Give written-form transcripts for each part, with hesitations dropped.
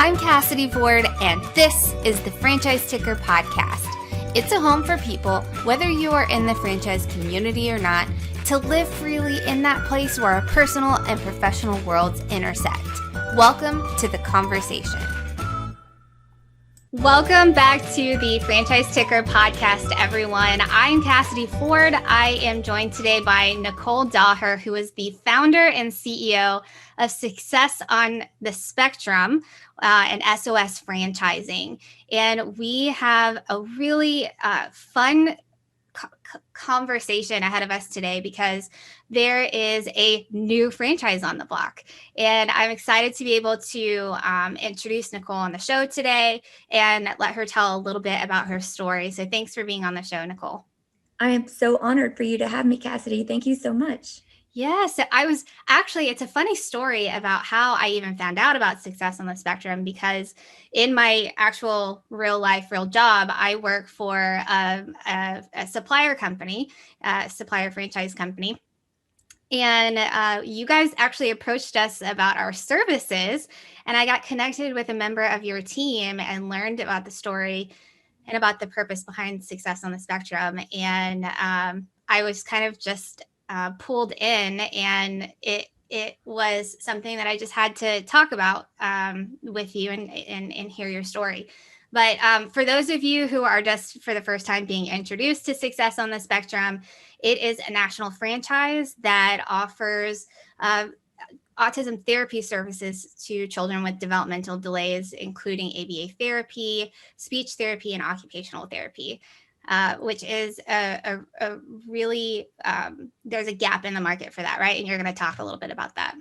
I'm Cassidy Ford, and this is the Franchise Ticker Podcast. It's a home for people, whether you are in the franchise community or not, to live freely in that place where our personal and professional worlds intersect. Welcome to the conversation. Welcome back to the Franchise Ticker Podcast, everyone. I'm Cassidy Ford. I am joined today by Nichole Daher, who is the founder and CEO of Success on the Spectrum and SOS Franchising. And we have a really fun conversation ahead of us today because there is a new franchise on the block. And I'm excited to be able to introduce Nichole on the show today and let her tell a little bit about her story. So thanks for being on the show, Nichole. I am so honored for you to have me, Cassidy. Thank you so much. Yeah, so it's a funny story about how I even found out about Success on the Spectrum, because in my actual real job, I work for a supplier company, supplier franchise company. And you guys actually approached us about our services, and I got connected with a member of your team and learned about the story and about the purpose behind Success on the Spectrum. And I was kind of just pulled in, and it was something that I just had to talk about with you and hear your story. But for those of you who are just for the first time being introduced to Success on the Spectrum, it is a national franchise that offers autism therapy services to children with developmental delays, including ABA therapy, speech therapy, and occupational therapy. Which is a really, there's a gap in the market for that, right? And you're going to talk a little bit about that.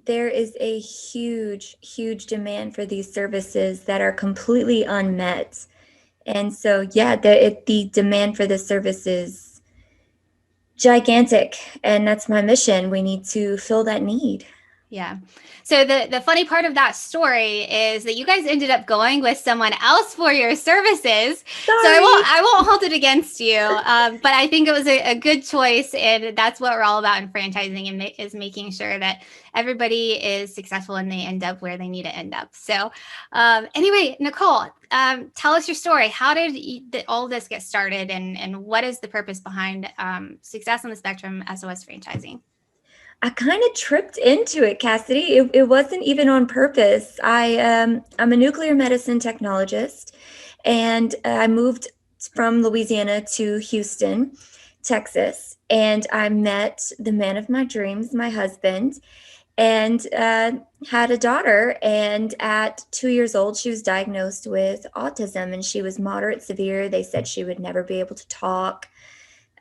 There is a huge, huge demand for these services that are completely unmet. And so, yeah, the demand for this service is gigantic. And that's my mission. We need to fill that need. Yeah. So the funny part of that story is that you guys ended up going with someone else for your services. Sorry. So I won't hold it against you. But I think it was a good choice, and that's what we're all about in franchising, and is making sure that everybody is successful and they end up where they need to end up. So anyway, Nichole, tell us your story. How did all this get started, and what is the purpose behind Success on the Spectrum SOS Franchising? I kind of tripped into it, Cassidy. It wasn't even on purpose. I'm a nuclear medicine technologist, and I moved from Louisiana to Houston, Texas, and I met the man of my dreams, my husband, and had a daughter. And at 2 years old, she was diagnosed with autism, and she was moderate severe. They said she would never be able to talk.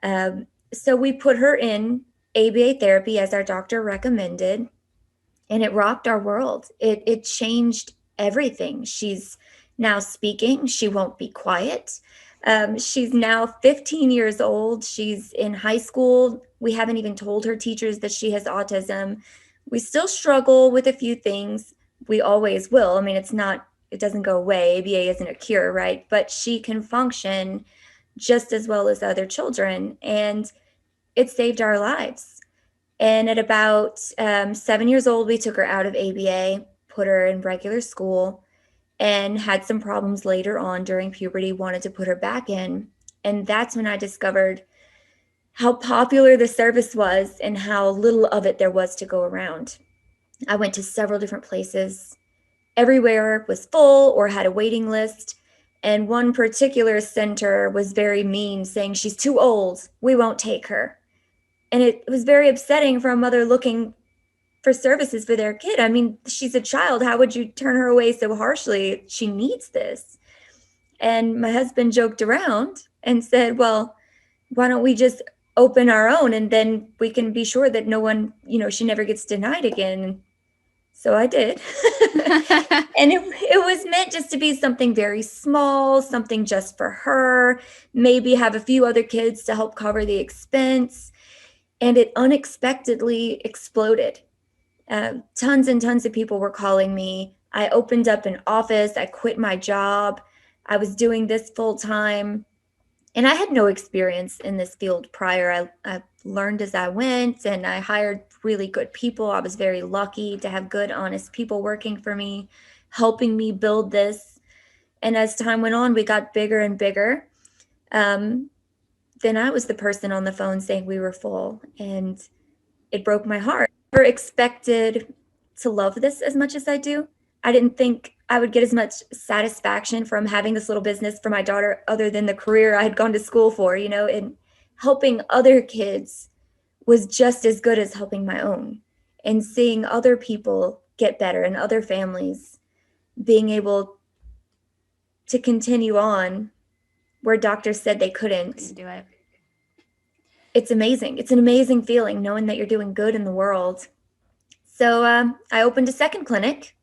So we put her in ABA therapy as our doctor recommended, and it rocked our world. It changed everything. She's now speaking. She won't be quiet. She's now 15 years old. She's in high school. We haven't even told her teachers that she has autism. We still struggle with a few things. We always will. I mean, it doesn't go away. ABA isn't a cure, right? But she can function just as well as other children, and it saved our lives. And at about 7 years old, we took her out of ABA, put her in regular school, and had some problems later on during puberty, wanted to put her back in. And that's when I discovered how popular the service was and how little of it there was to go around. I went to several different places. Everywhere was full or had a waiting list. And one particular center was very mean, saying she's too old. We won't take her. And it was very upsetting for a mother looking for services for their kid. I mean, she's a child. How would you turn her away so harshly? She needs this. And my husband joked around and said, well, why don't we just open our own, and then we can be sure that no one, she never gets denied again. So I did. And it was meant just to be something very small, something just for her, maybe have a few other kids to help cover the expense. And it unexpectedly exploded. Tons and tons of people were calling me. I opened up an office. I quit my job. I was doing this full time. And I had no experience in this field prior. I learned as I went, and I hired really good people. I was very lucky to have good, honest people working for me, helping me build this. And as time went on, we got bigger and bigger. Then I was the person on the phone saying we were full, and it broke my heart. I never expected to love this as much as I do. I didn't think I would get as much satisfaction from having this little business for my daughter other than the career I had gone to school for, and helping other kids was just as good as helping my own. And seeing other people get better and other families being able to continue on where doctors said they couldn't. Do it. It's amazing. It's an amazing feeling knowing that you're doing good in the world. So I opened a second clinic,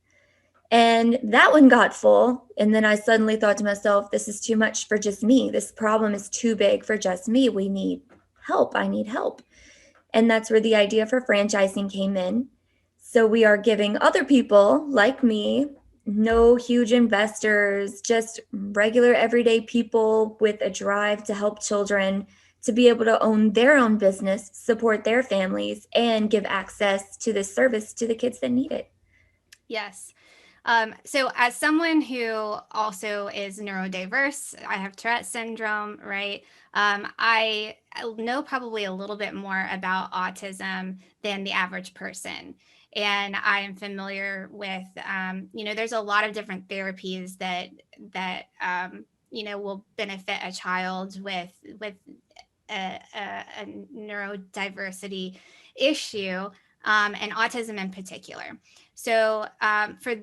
and that one got full. And then I suddenly thought to myself, this is too much for just me. This problem is too big for just me. We need help. I need help. And that's where the idea for franchising came in. So we are giving other people like me, no huge investors, just regular everyday people with a drive to help children, to be able to own their own business, support their families, and give access to this service to the kids that need it. Yes. So as someone who also is neurodiverse, I have Tourette syndrome, right? I know probably a little bit more about autism than the average person. And I am familiar with, there's a lot of different therapies that will benefit a child with a neurodiversity issue, and autism in particular. So for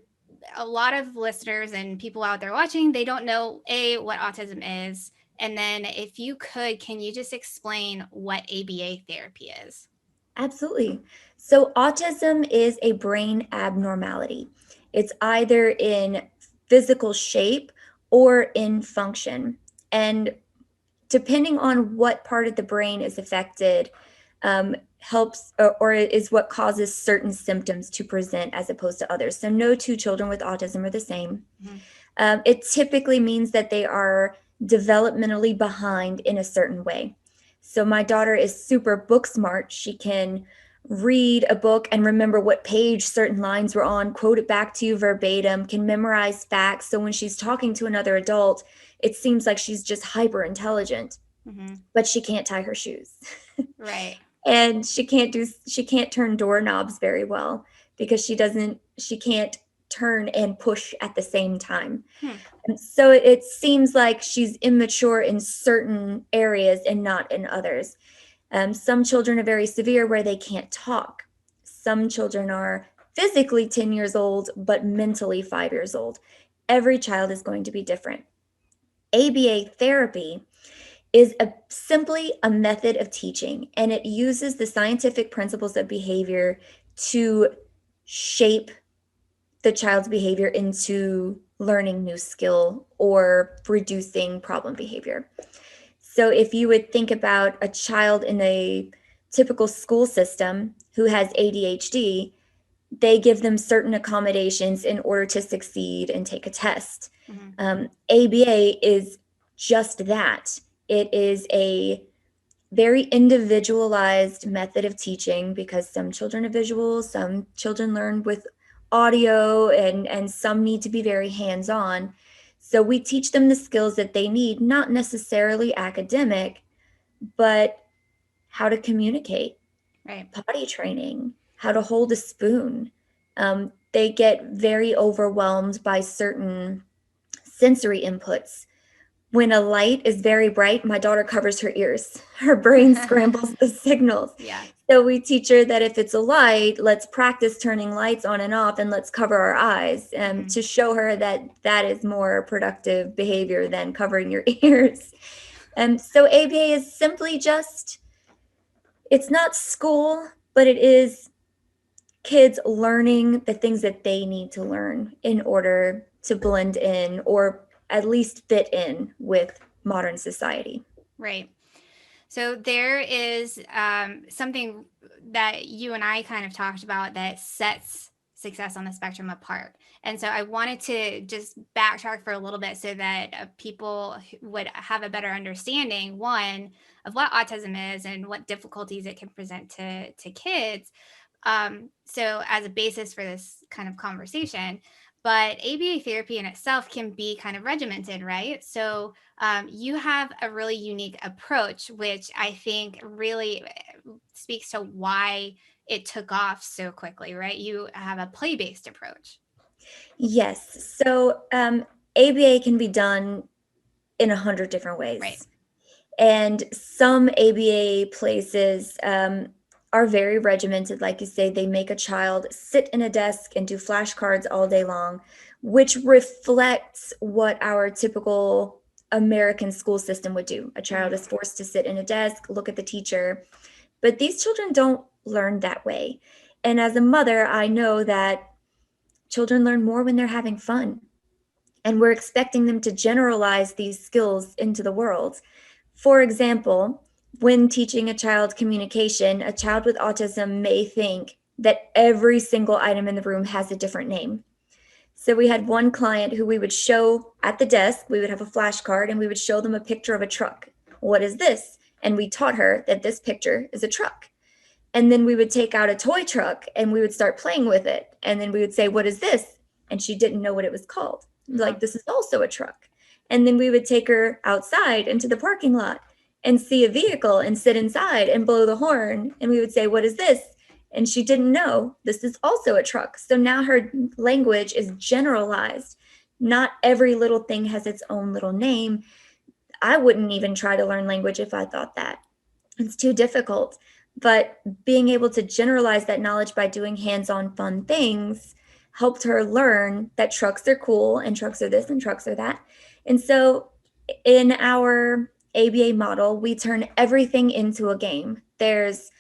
a lot of listeners and people out there watching, they don't know what autism is. And then if you could, can you just explain what ABA therapy is? Absolutely. So, autism is a brain abnormality. It's either in physical shape or in function. And depending on what part of the brain is affected, helps or is what causes certain symptoms to present as opposed to others. So, no two children with autism are the same. Mhm. It typically means that they are developmentally behind in a certain way. So, my daughter is super book smart. She can read a book and remember what page certain lines were on, quote it back to you verbatim, can memorize facts. So, when she's talking to another adult, it seems like she's just hyper intelligent, Mhm. but she can't tie her shoes. Right. And she can't turn doorknobs very well because she can't turn and push at the same time. Hmm. And so it seems like she's immature in certain areas and not in others. Some children are very severe where they can't talk. Some children are physically 10 years old but mentally 5 years old. Every child is going to be different. ABA therapy is simply a method of teaching, and it uses the scientific principles of behavior to shape the child's behavior into learning new skill or reducing problem behavior. So if you would think about a child in a typical school system who has ADHD, they give them certain accommodations in order to succeed and take a test. Mm-hmm. ABA is just that. It is a very individualized method of teaching because some children are visual, some children learn with audio, and some need to be very hands-on. So we teach them the skills that they need, not necessarily academic, but how to communicate, Right. potty training, how to hold a spoon. They get very overwhelmed by certain sensory inputs. When a light is very bright, my daughter covers her ears. Her brain scrambles the signals. Yeah. So we teach her that if it's a light, let's practice turning lights on and off and let's cover our eyes, to show her that that is more productive behavior than covering your ears. So ABA is simply just, it's not school, but it is kids learning the things that they need to learn in order to blend in or at least fit in with modern society. Right. So there is something that you and I kind of talked about that sets success on the spectrum apart. And so I wanted to just backtrack for a little bit so that people would have a better understanding, one, of what autism is and what difficulties it can present to kids. So as a basis for this kind of conversation, but ABA therapy in itself can be kind of regimented, right? So you have a really unique approach, which I think really speaks to why it took off so quickly, right? You have a play-based approach. Yes. So ABA can be done in 100 different Right. ways. And some ABA places are very regimented. Like you say, they make a child sit in a desk and do flashcards all day long, which reflects what our typical American school system would do. A child is forced to sit in a desk, look at the teacher. But these children don't learn that way. And as a mother, I know that children learn more when they're having fun. And we're expecting them to generalize these skills into the world. For example, when teaching a child communication, a child with autism may think that every single item in the room has a different name. So we had one client who we would show at the desk, we would have a flashcard and we would show them a picture of a truck. What is this? And we taught her that this picture is a truck. And then we would take out a toy truck and we would start playing with it. And then we would say, "What is this?" And she didn't know what it was called. Like, "This is also a truck." And then we would take her outside into the parking lot and see a vehicle and sit inside and blow the horn. And we would say, "What is this?" And she didn't know. This is also a truck. So now her language is generalized. Not every little thing has its own little name. I wouldn't even try to learn language if I thought that. It's too difficult. But being able to generalize that knowledge by doing hands-on fun things helped her learn that trucks are cool and trucks are this and trucks are that. And so in our ABA model, we turn everything into a game. There's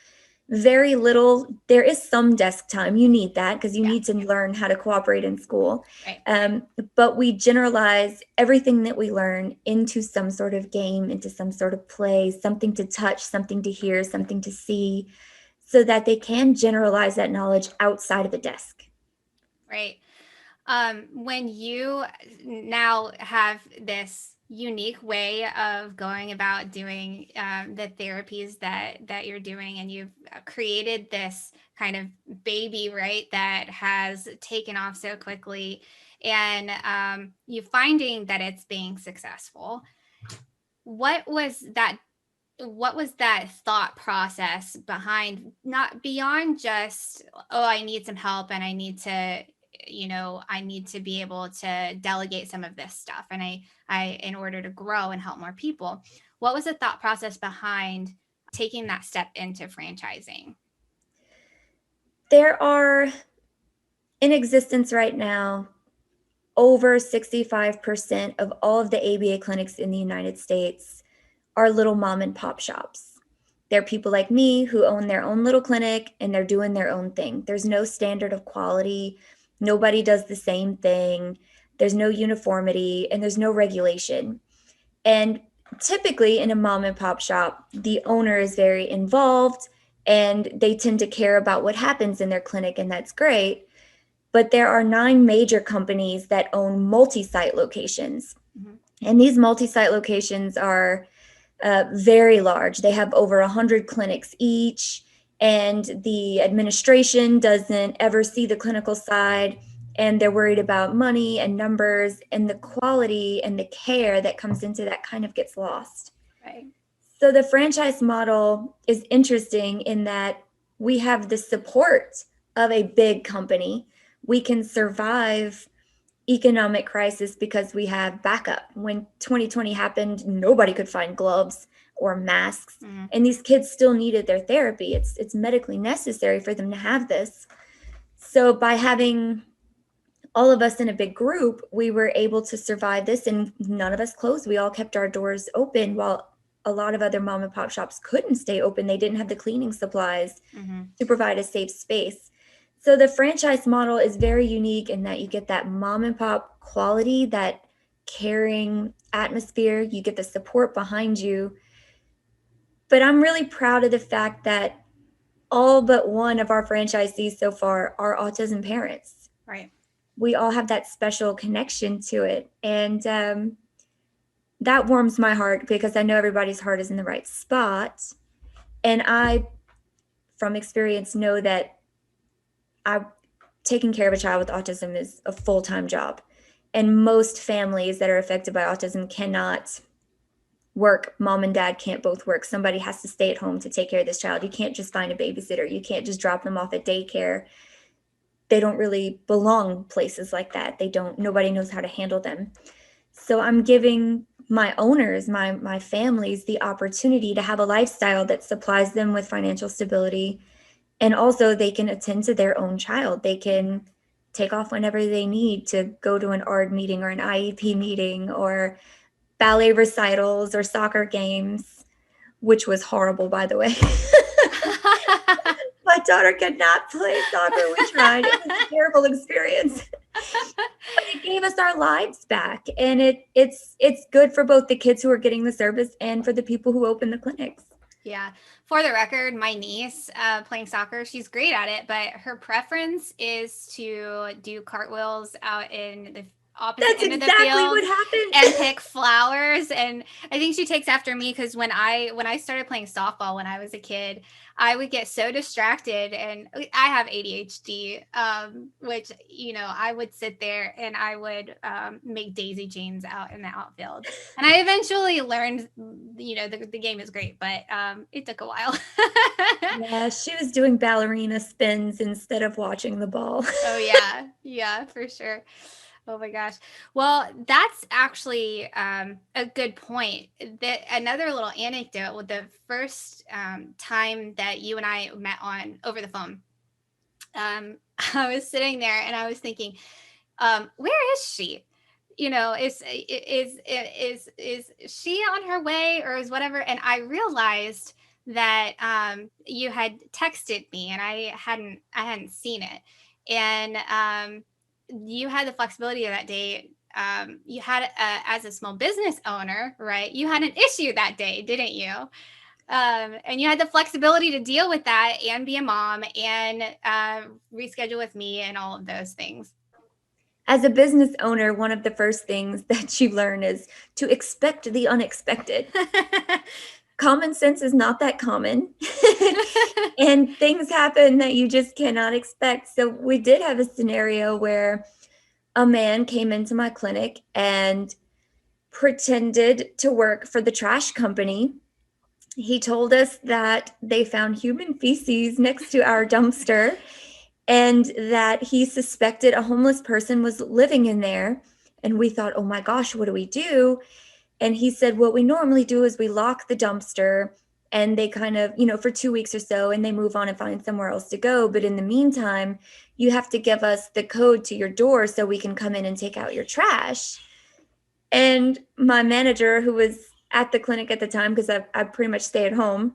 very little, there is some desk time. You need that because you need to learn how to cooperate in school. Right. But we generalize everything that we learn into some sort of game, into some sort of play, something to touch, something to hear, something to see, so that they can generalize that knowledge outside of a desk. Right. When you now have this unique way of going about doing the therapies that you're doing, and you've created this kind of baby, right, that has taken off so quickly, and you finding that it's being successful, what was that thought process behind, not beyond just, oh, I need some help and I need to, I need to be able to delegate some of this stuff, and I in order to grow and help more people, what was the thought process behind taking that step into franchising? There are in existence right now over 65% of all of the ABA clinics in the United States are little mom and pop shops. They're people like me who own their own little clinic and they're doing their own thing. There's no standard of quality. Nobody does the same thing. There's no uniformity and there's no regulation. And typically in a mom and pop shop, the owner is very involved and they tend to care about what happens in their clinic, and that's great. But there are 9 major companies that own multi-site locations. Mm-hmm. And these multi-site locations are very large. They have over 100 clinics each, and the administration doesn't ever see the clinical side, and they're worried about money and numbers, and the quality and the care that comes into that kind of gets lost. Right. So the franchise model is interesting in that we have the support of a big company. We can survive economic crisis because we have backup. When 2020 happened, nobody could find gloves or masks, and these kids still needed their therapy. It's medically necessary for them to have this. So by having all of us in a big group, we were able to survive this, and none of us closed. We all kept our doors open while a lot of other mom and pop shops couldn't stay open. They didn't have the cleaning supplies to provide a safe space. So the franchise model is very unique in that you get that mom and pop quality, that caring atmosphere, you get the support behind you. But I'm really proud of the fact that all but one of our franchisees so far are autism parents. Right. We all have that special connection to it. And that warms my heart because I know everybody's heart is in the right spot. And I, from experience, know that I taking care of a child with autism is a full-time job. And most families that are affected by autism cannot work. Mom and dad can't both work. Somebody has to stay at home to take care of this child. You can't just find a babysitter. You can't just drop them off at daycare. They don't really belong places like that. They don't, nobody knows how to handle them. So I'm giving my owners, my families, the opportunity to have a lifestyle that supplies them with financial stability, and also they can attend to their own child. They can take off whenever they need to go to an ARD meeting or an IEP meeting or ballet recitals or soccer games, which was horrible, by the way. My daughter could not play soccer. We tried. It was a terrible experience. But it gave us our lives back, and it's good for both the kids who are getting the service and for the people who open the clinics. Yeah. For the record, my niece playing soccer, she's great at it, but her preference is to do cartwheels out in the opposite That's end of the exactly field what happened. and pick flowers. And I think she takes after me because when I started playing softball when I was a kid, I would get so distracted, and I have ADHD, which, I would sit there and I would make daisy chains out in the outfield. And I eventually learned, the game is great, but it took a while. Yeah, she was doing ballerina spins instead of watching the ball. Oh, yeah. Yeah, for sure. Oh my gosh. Well, that's actually a good point. That another little anecdote with the first time that you and I met on over the phone. I was sitting there and I was thinking, where is she? Is she on her way or is whatever? And I realized that you had texted me and I hadn't seen it, and you had the flexibility of that day. You had as a small business owner, right? You had an issue that day, didn't you? And you had the flexibility to deal with that and be a mom and reschedule with me and all of those things. As a business owner, one of the first things that you learn is to expect the unexpected. Common sense is not that common. And things happen that you just cannot expect. So we did have a scenario where a man came into my clinic and pretended to work for the trash company. He told us that they found human feces next to our dumpster and that he suspected a homeless person was living in there. And we thought, oh my gosh, what do we do? And he said, what we normally do is we lock the dumpster and they kind of, for 2 weeks or so, and they move on and find somewhere else to go. But in the meantime, you have to give us the code to your door so we can come in and take out your trash. And my manager, who was at the clinic at the time, because I pretty much stay at home,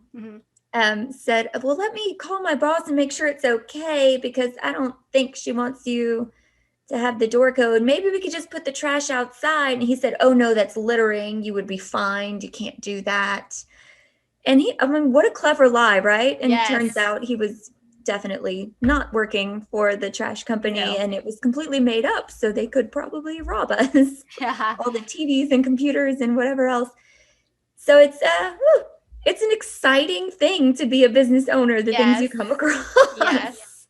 said, well, let me call my boss and make sure it's okay, because I don't think she wants you to have the door code. Maybe we could just put the trash outside. And he said, oh no, that's littering. You would be fined. You can't do that. And what a clever lie, right? And turns Yes. out he was definitely not working for the trash company, No. and it was completely made up so they could probably rob us. Yeah. All the TVs and computers and whatever else. So it's an exciting thing to be a business owner, the things you Yes. come across. Yes.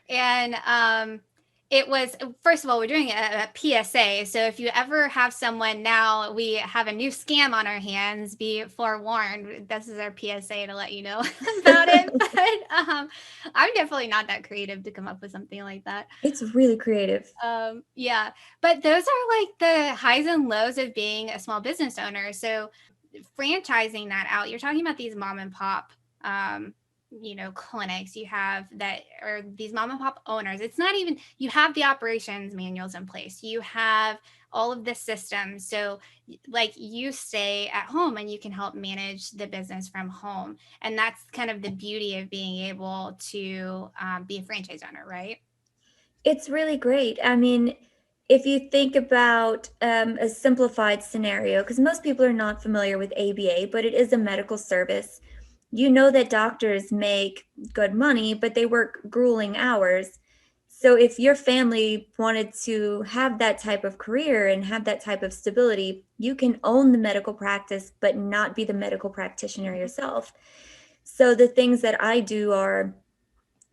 And it was, first of all, we're doing a PSA. So if you ever have someone, now we have a new scam on our hands, be forewarned. This is our PSA to let you know about it. But I'm definitely not that creative to come up with something like that. It's really creative. Yeah. But those are like the highs and lows of being a small business owner. So franchising that out, you're talking about these mom and pop clinics you have that, or these mom and pop owners. It's not even, you have the operations manuals in place, you have all of the systems, so like you stay at home and you can help manage the business from home, and that's kind of the beauty of being able to be a franchise owner, right? It's really great. I mean, if you think about a simplified scenario, because most people are not familiar with ABA, but it is a medical service. You know that doctors make good money, but they work grueling hours. So if your family wanted to have that type of career and have that type of stability, you can own the medical practice, but not be the medical practitioner Mm-hmm. yourself. So the things that I do are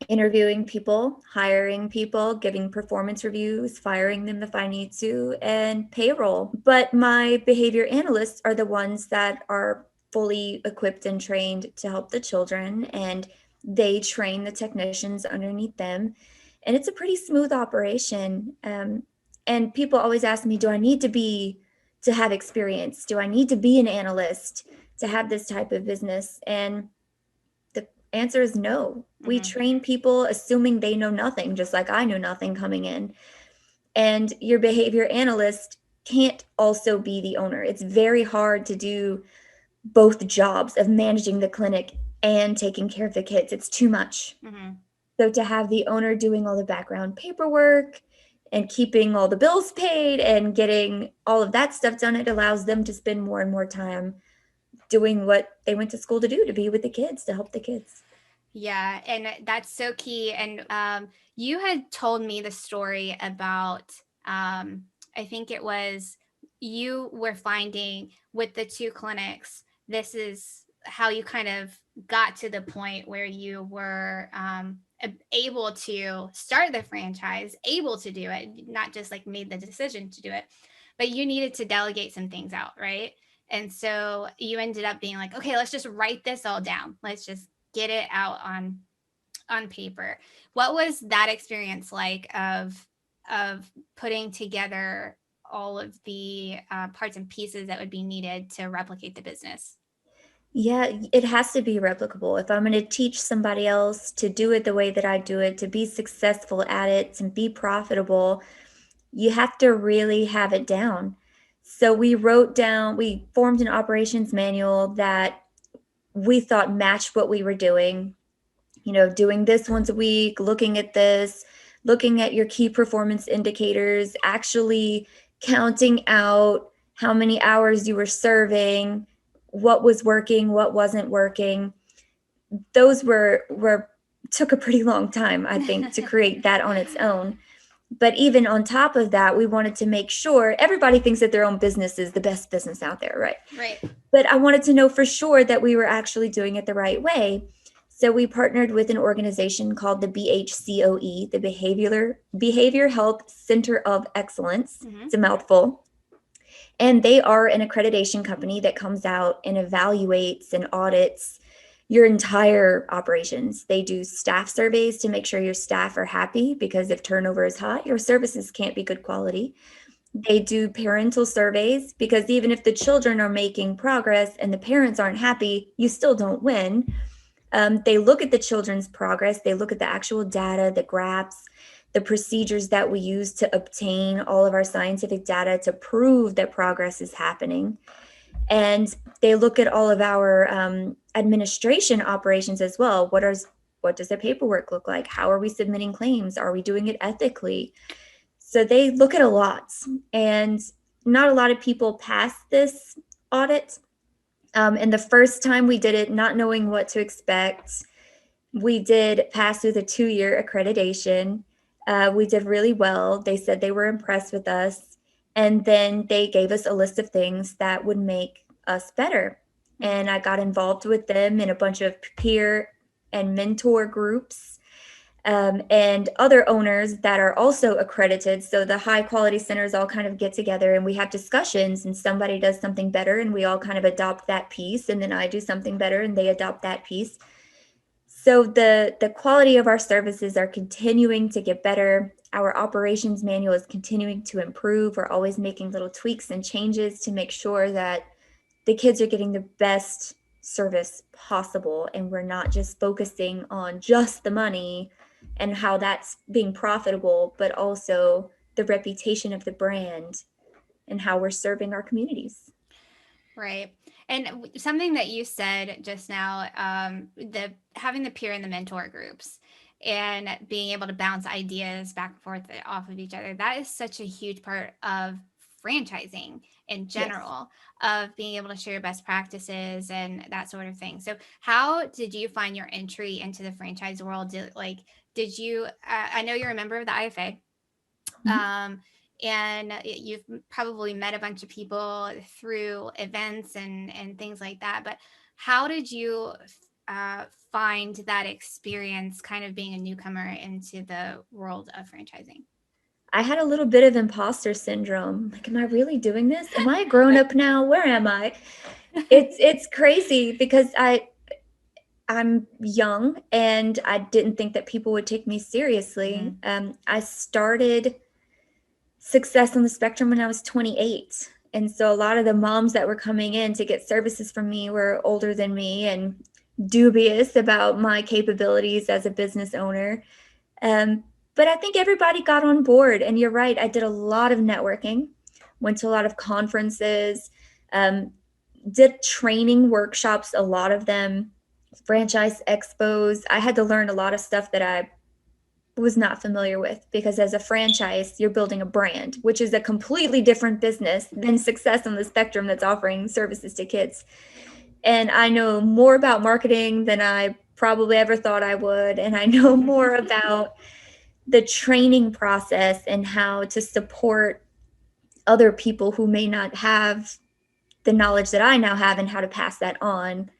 interviewing people, hiring people, giving performance reviews, firing them if I need to, and payroll. But my behavior analysts are the ones that are fully equipped and trained to help the children, and they train the technicians underneath them. And it's a pretty smooth operation. And people always ask me, do I need to have experience? Do I need to be an analyst to have this type of business? And the answer is no. We Mm-hmm. train people assuming they know nothing, just like I knew nothing coming in. And your behavior analyst can't also be the owner. It's very hard to do both jobs of managing the clinic and taking care of the kids. It's too much. Mm-hmm. So to have the owner doing all the background paperwork and keeping all the bills paid and getting all of that stuff done, it allows them to spend more and more time doing what they went to school to do, to be with the kids, to help the kids. Yeah, and that's so key. And you had told me the story about, I think it was you were finding with the two clinics, this is how you kind of got to the point where you were able to start the franchise, able to do it, not just like made the decision to do it, but you needed to delegate some things out, right? And so you ended up being like, okay, let's just write this all down. Let's just get it out on paper. What was that experience like of putting together all of the parts and pieces that would be needed to replicate the business? Yeah, it has to be replicable. If I'm going to teach somebody else to do it the way that I do it, to be successful at it, to be profitable, you have to really have it down. So we formed an operations manual that we thought matched what we were doing. Doing this once a week, looking at this, looking at your key performance indicators, actually counting out how many hours you were serving, what was working, what wasn't working. Those were took a pretty long time, I think, to create that on its own. But even on top of that, we wanted to make sure everybody thinks that their own business is the best business out there, right? Right. But I wanted to know for sure that we were actually doing it the right way. So we partnered with an organization called the BHCOE, the Behavior Health Center of Excellence. Mm-hmm. It's a mouthful. And they are an accreditation company that comes out and evaluates and audits your entire operations. They do staff surveys to make sure your staff are happy, because if turnover is high, your services can't be good quality. They do parental surveys, because even if the children are making progress and the parents aren't happy, you still don't win. They look at the children's progress, they look at the actual data, the graphs, the procedures that we use to obtain all of our scientific data to prove that progress is happening. And they look at all of our administration operations as well. What does the paperwork look like? How are we submitting claims? Are we doing it ethically? So they look at a lot, and not a lot of people pass this audit. And the first time we did it, not knowing what to expect, we did pass through the 2-year accreditation. We did really well. They said they were impressed with us. And then they gave us a list of things that would make us better. Mm-hmm. And I got involved with them in a bunch of peer and mentor groups, and other owners that are also accredited. So the high quality centers all kind of get together and we have discussions, and somebody does something better and we all kind of adopt that piece. And then I do something better and they adopt that piece. So the quality of our services are continuing to get better. Our operations manual is continuing to improve. We're always making little tweaks and changes to make sure that the kids are getting the best service possible, and we're not just focusing on just the money and how that's being profitable, but also the reputation of the brand and how we're serving our communities. Right. And something that you said just now, the having the peer and the mentor groups and being able to bounce ideas back and forth off of each other, that is such a huge part of franchising in Yes. general, of being able to share best practices and that sort of thing. So how did you find your entry into the franchise world? Did you I know you're a member of the IFA, Mhm. um, and you've probably met a bunch of people through events and things like that. But how did you find that experience kind of being a newcomer into the world of franchising? I had a little bit of imposter syndrome. Like, am I really doing this? Am I a grown up now? Where am I? It's crazy because I'm young and I didn't think that people would take me seriously. I started Success on the Spectrum when I was 28. And so a lot of the moms that were coming in to get services from me were older than me and dubious about my capabilities as a business owner. Um, but I think everybody got on board. And you're right, I did a lot of networking, went to a lot of conferences, um, did training workshops, a lot of them, franchise expos. I had to learn a lot of stuff that I was not familiar with because as a franchise, you're building a brand, which is a completely different business than Success on the Spectrum that's offering services to kids. And I know more about marketing than I probably ever thought I would. And I know more about the training process and how to support other people who may not have the knowledge that I now have and how to pass that on.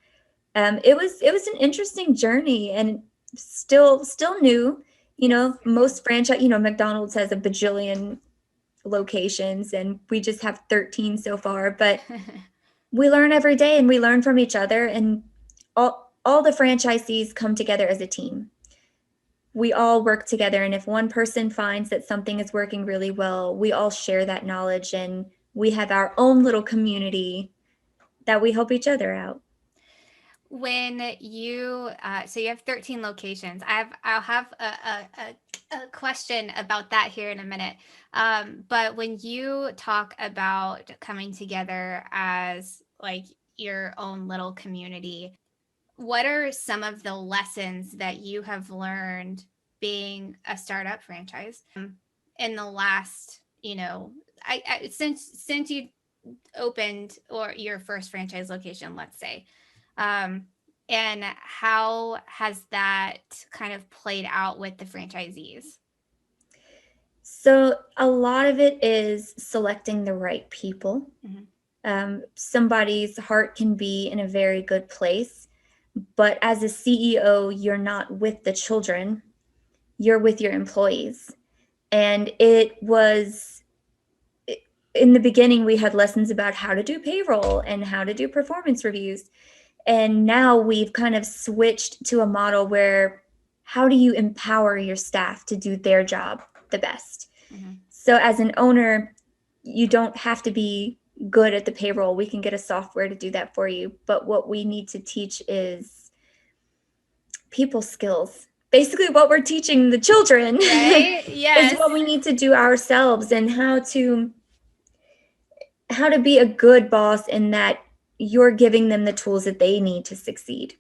It was an interesting journey and still new. You Yes. know, most franchise, McDonald's has a bajillion locations and we just have 13 so far, but we learn every day and we learn from each other, and all the franchisees come together as a team. We all work together, and if one person finds that something is working really well, we all share that knowledge and we have our own little community that we help each other out. When you so you have 13 locations. I'll have a question about that here in a minute. But when you talk about coming together as like your own little community, what are some of the lessons that you have learned being a startup franchise in the last, since you opened or your first franchise location, let's say, um, and how has that kind of played out with the franchisees? So a lot of it is selecting the right people. Somebody's heart can be in a very good place, but as a CEO, you're not with the children, you're with your employees. And it was in the beginning, we had lessons about how to do payroll and how to do performance reviews. And now we've kind of switched to a model where how do you empower your staff to do their job the best? So as an owner, you don't have to be good at the payroll. We can get a software to do that for you. But what we need to teach is people skills. Basically, what we're teaching the children Right? is Yes. what we need to do ourselves, and how to be a good boss in that you're giving them the tools that they need to succeed.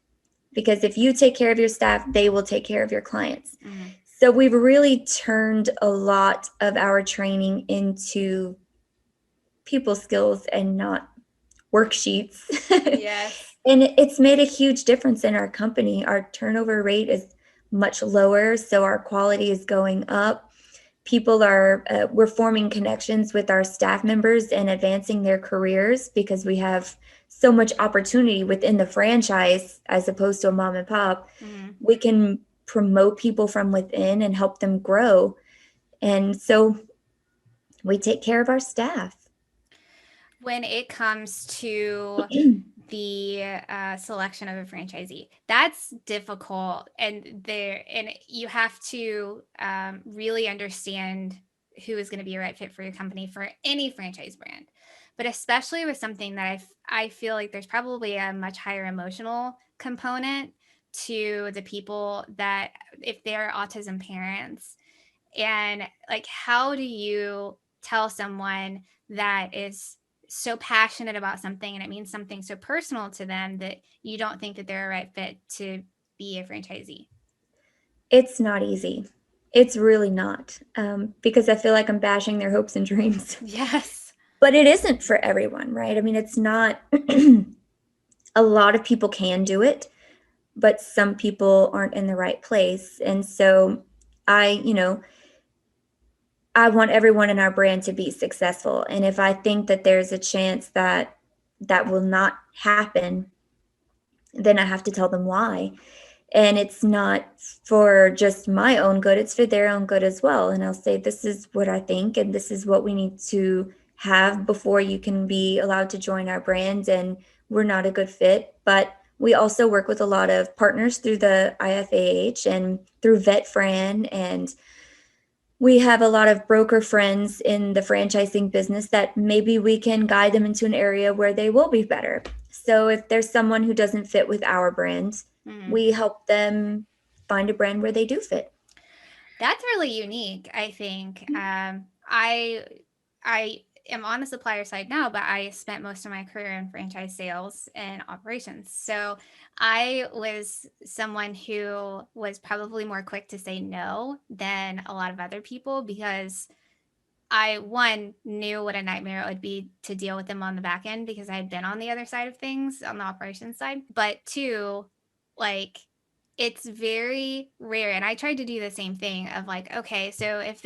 Because if you take care of your staff, they will take care of your clients. So we've really turned a lot of our training into people skills and not worksheets. Yes. And it's made a huge difference in our company. Our turnover rate is much lower, so our quality is going up. We're forming connections with our staff members and advancing their careers because we have so much opportunity within the franchise as opposed to a mom and pop. We can promote people from within and help them grow. And so we take care of our staff. When it comes to the selection of a franchisee, that's difficult, and you have to really understand who is going to be a right fit for your company for any franchise brand, but especially with something that I feel like there's probably a much higher emotional component to the people that, if they're autism parents, and like, how do you tell someone that is so passionate about something and it means something so personal to them that you don't think that they're a right fit to be a franchisee? It's not easy. It's really not, because I feel like I'm bashing their hopes and dreams. Yes. But it isn't for everyone, right? I mean, it's not, a lot of people can do it, but some people aren't in the right place. And so I, you know, I want everyone in our brand to be successful. And if I think that there's a chance that that will not happen, then I have to tell them why. And it's not for just my own good, it's for their own good as well. And I'll say, this is what I think, and this is what we need to have before you can be allowed to join our brand. And we're not a good fit. But we also work with a lot of partners through the IFAH and through VetFran, and we have a lot of broker friends in the franchising business that maybe we can guide them into an area where they will be better. So if there's someone who doesn't fit with our brand, Mhm. we help them find a brand where they do fit. That's really unique, I think. I am on the supplier side now, but I spent most of my career in franchise sales and operations. So I was someone who was probably more quick to say no than a lot of other people because I, one, knew what a nightmare it would be to deal with them on the back end because I had been on the other side of things on the operations side. But two, like, it's very rare. And I tried to do the same thing of like, okay, so if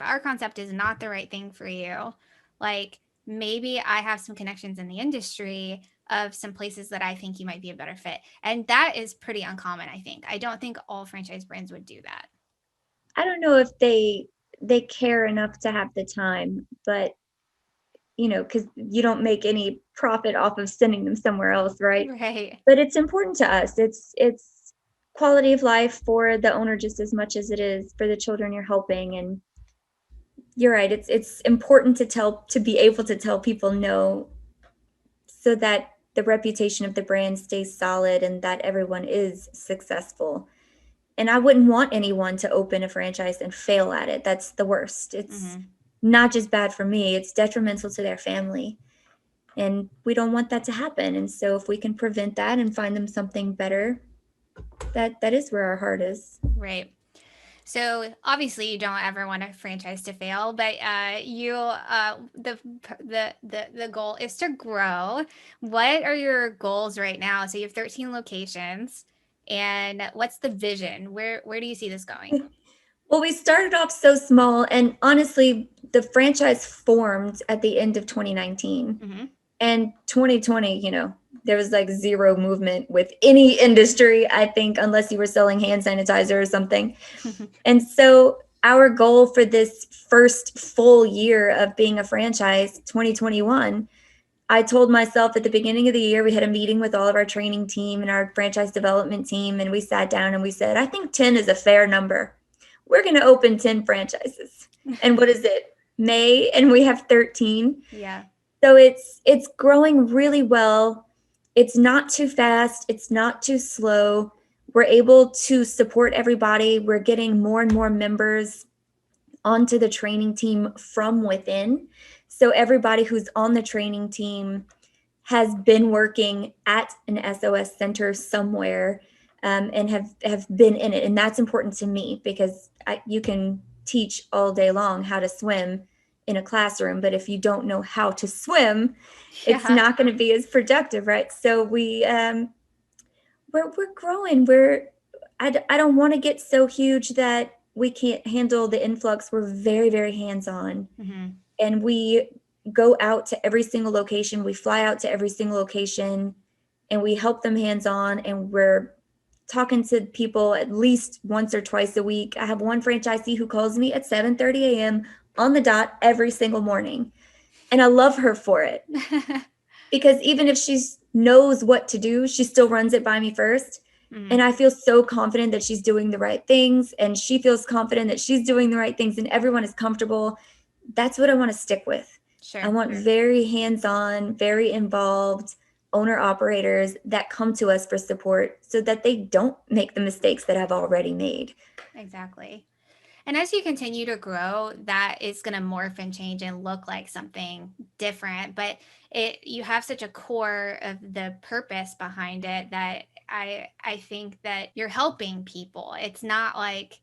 our concept is not the right thing for you, like, maybe I have some connections in the industry of some places that I think you might be a better fit. And that is pretty uncommon, I think. I don't think all franchise brands would do that. I don't know if they care enough to have the time, but because you don't make any profit off of sending them somewhere else, right? Right. But it's important to us. It's quality of life for the owner just as much as it is for the children you're helping. And you're right. It's important to be able to tell people no, so that the reputation of the brand stays solid and that everyone is successful. And I wouldn't want anyone to open a franchise and fail at it. That's the worst. It's Hmm. not just bad for me, it's detrimental to their family. And we don't want that to happen. And so if we can prevent that and find them something better, that is where our heart is. Right. So obviously you don't ever want a franchise to fail, but the goal is to grow. What are your goals right now? So you have 13 locations, and what's the vision? Where do you see this going? Well, we started off so small, and honestly, the franchise formed at the end of 2019. Mm-hmm. And 2020, there was like zero movement with any industry, I think, unless you were selling hand sanitizer or something. And so our goal for this first full year of being a franchise, 2021, I told myself at the beginning of the year, we had a meeting with all of our training team and our franchise development team, and we sat down and we said, I think 10 is a fair number. We're going to open 10 franchises. And what is it? May, and we have 13. Yeah. So it's growing really well. It's not too fast, it's not too slow. We're able to support everybody. We're getting more and more members onto the training team from within. So everybody who's on the training team has been working at an SOS center somewhere, and have been in it. And that's important to me because you can teach all day long how to swim in a classroom, but if you don't know how to swim, it's Yeah. not going to be as productive, right? So we're growing. I don't want to get so huge that we can't handle the influx. We're very, very hands on, Mm-hmm. and we go out to every single location. We fly out to every single location, and we help them hands on. And we're talking to people at least once or twice a week. I have one franchisee who calls me at 7:30 a.m. on the dot every single morning, and I love her for it, because even if she knows what to do, she still runs it by me first. Mm-hmm. And I feel so confident that she's doing the right things, and she feels confident that she's doing the right things, and everyone is comfortable. That's what I want to stick with. I Sure. want very hands on, very involved owner operators that come to us for support so that they don't make the mistakes that I've already made. Exactly. And as you continue to grow, that is going to morph and change and look like something different. But you have such a core of the purpose behind it that I think that you're helping people. It's not like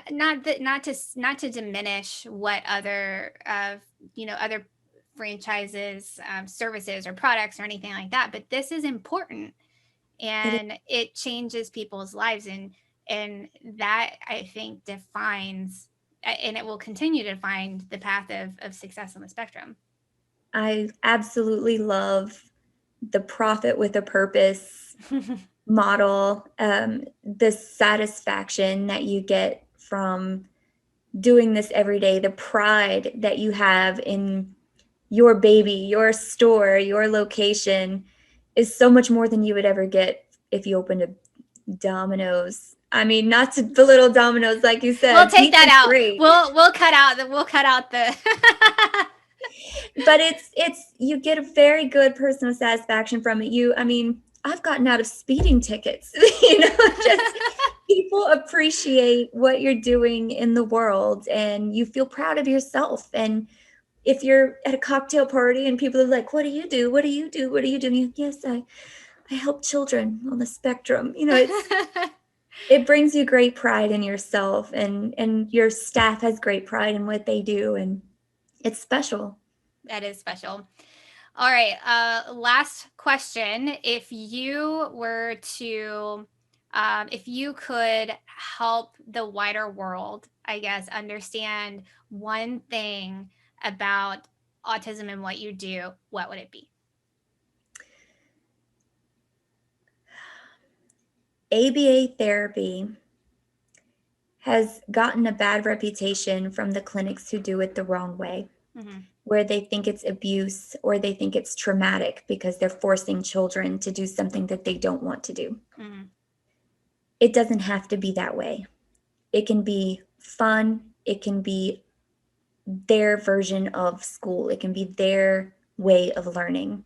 not to diminish what other franchises, services or products or anything like that. But this is important It and it changes people's lives, and that I think defines and it will continue to define the path of success on the spectrum. I absolutely love the profit with a purpose model, the satisfaction that you get from doing this every day, the pride that you have in your baby, your store, your location is so much more than you would ever get if you opened a Domino's. I mean, not to belittle Domino's, like you We'll said, take that pizza's out. great, We'll cut out the but it's you get a very good personal satisfaction from it. I mean, I've gotten out of speeding tickets, just people appreciate what you're doing in the world and you feel proud of yourself. And if you're at a cocktail party and people are like, what do you do? What do you do? What do you do? And you, yes, I help children on the spectrum. It brings you great pride in yourself, and your staff has great pride in what they do, and it's special. That is special. All right. Last question. If you could help the wider world, I guess, understand one thing about autism and what you do, what would it be? ABA therapy has gotten a bad reputation from the clinics who do it the wrong way, where they think it's abuse or they think it's traumatic because they're forcing children to do something that they don't want to do. It doesn't have to be that way. It can be fun. It can be their version of school. It can be their way of learning.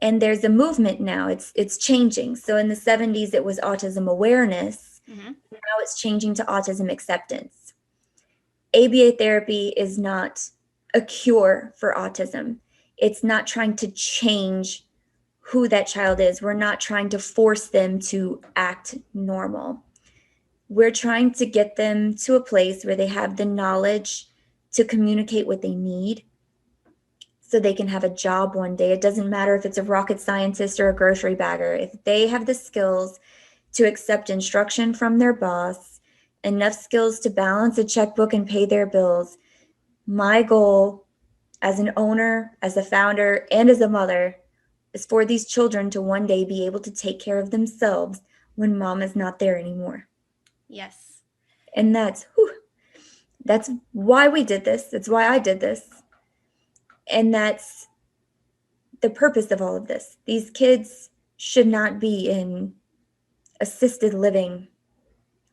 And there's a movement now. It's changing. So in the 70s, it was autism awareness. Now it's changing to autism acceptance. ABA therapy is not a cure for autism. It's not trying to change who that child is. We're not trying to force them to act normal. We're trying to get them to a place where they have the knowledge to communicate what they need so they can have a job one day. It doesn't matter if it's a rocket scientist or a grocery bagger. If they have the skills to accept instruction from their boss, enough skills to balance a checkbook and pay their bills, my goal as an owner, as a founder, and as a mother is for these children to one day be able to take care of themselves when mom is not there anymore. Yes. And that's why we did this. That's why I did this. And that's the purpose of all of this. These kids should not be in assisted living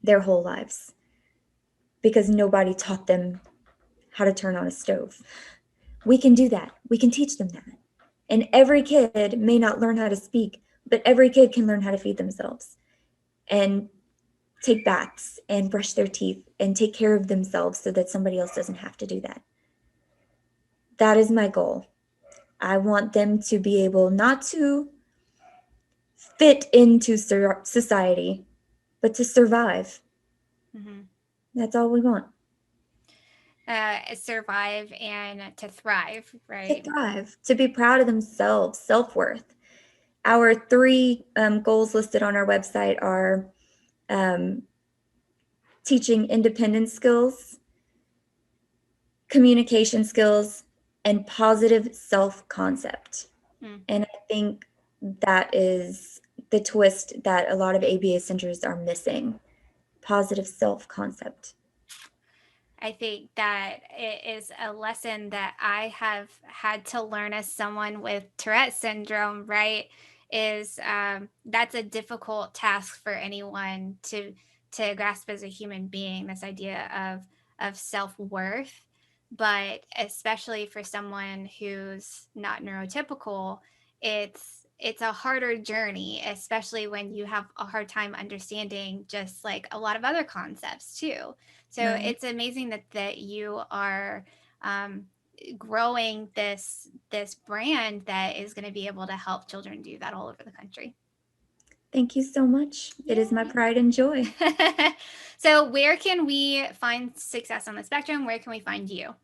their whole lives because nobody taught them how to turn on a stove. We can do that. We can teach them that. And every kid may not learn how to speak, but every kid can learn how to feed themselves and take baths and brush their teeth and take care of themselves so that somebody else doesn't have to do that. That is my goal. I want them to be able not to fit into society, but to survive. That's all we want. Survive and to thrive, right? To thrive, to be proud of themselves, self-worth. Our 3 goals listed on our website are teaching independence skills, communication skills, and positive self-concept. And I think that is the twist that a lot of ABA centers are missing. Positive self-concept. I think that it is a lesson that I have had to learn as someone with Tourette syndrome, right? That's a difficult task for anyone to grasp as a human being, this idea of self-worth. But especially for someone who's not neurotypical, it's a harder journey, especially when you have a hard time understanding just like a lot of other concepts too. So Right. it's amazing that you are growing this brand that is going to be able to help children do that all over the country. Thank you so much. It is my pride and joy. So where can we find Success on the Spectrum? Where can we find you?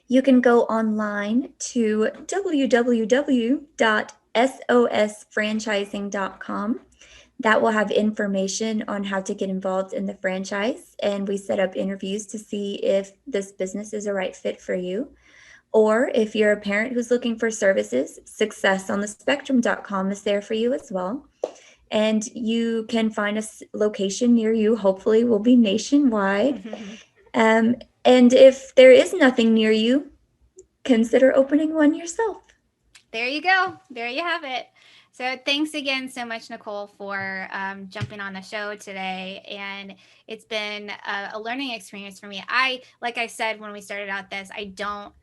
You can go online to www.sosfranchising.com. That will have information on how to get involved in the franchise, and we set up interviews to see if this business is a right fit for you. Or if you're a parent who's looking for services, successonthespectrum.com is there for you as well. And you can find a location near you. Hopefully, will be nationwide. And if there is nothing near you, consider opening one yourself. There you go. There you have it. So thanks again so much, Nichole, for jumping on the show today. And it's been a learning experience for me. Like I said when we started out this, I don't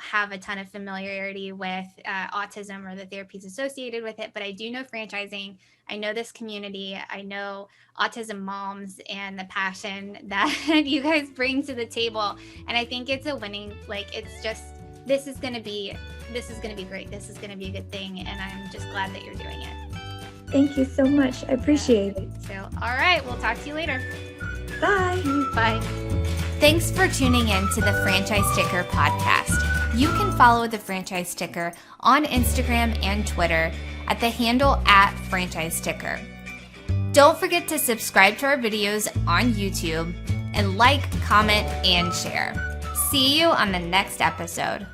have a ton of familiarity with autism or the therapies associated with it, but I do know franchising. I know this community. I know autism moms and the passion that you guys bring to the table. And I think it's a winning, it's just, this is going to be great. This is going to be a good thing. And I'm just glad that you're doing it. Thank you so much. I appreciate it. So, all right. We'll talk to you later. Bye. Bye. Thanks for tuning in to the Franchise Sticker podcast. You can follow the Franchise Sticker on Instagram and Twitter at the handle @FranchiseSticker. Don't forget to subscribe to our videos on YouTube and like, comment, and share. See you on the next episode.